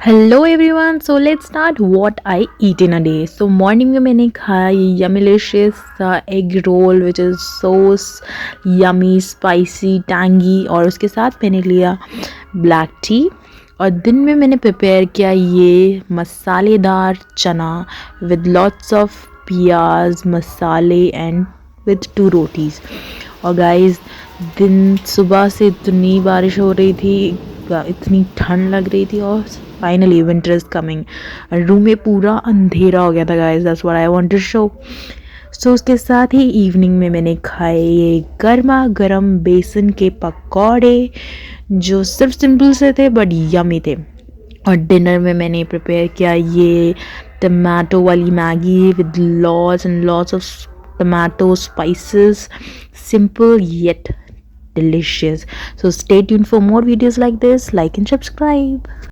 Hello everyone, so let's start what I eat in a day. So morning में मैंने खाया yummylicious egg roll which is so yummy spicy tangy, और उसके साथ मैंने लिया ब्लैक टी। और दिन में मैंने प्रिपेयर किया ये मसालेदार चना विद लॉट्स ऑफ पियाज मसाले एंड विद 2 रोटीज़। और गाइस, दिन सुबह से इतनी बारिश हो रही थी, इतनी ठंड लग रही थी, और finally winter is coming. Room में पूरा अंधेरा हो गया था guys, that's what I want to show. सो उसके साथ ही इवनिंग में मैंने खाए ये गर्मा गर्म बेसन के पकौड़े, जो सिर्फ सिंपल से थे बट यमी थे। और डिनर में मैंने प्रिपेयर किया ये टमाटो वाली Maggi with lots and lots of tomato spices, simple yet delicious. So stay tuned for more videos like this. Like and subscribe.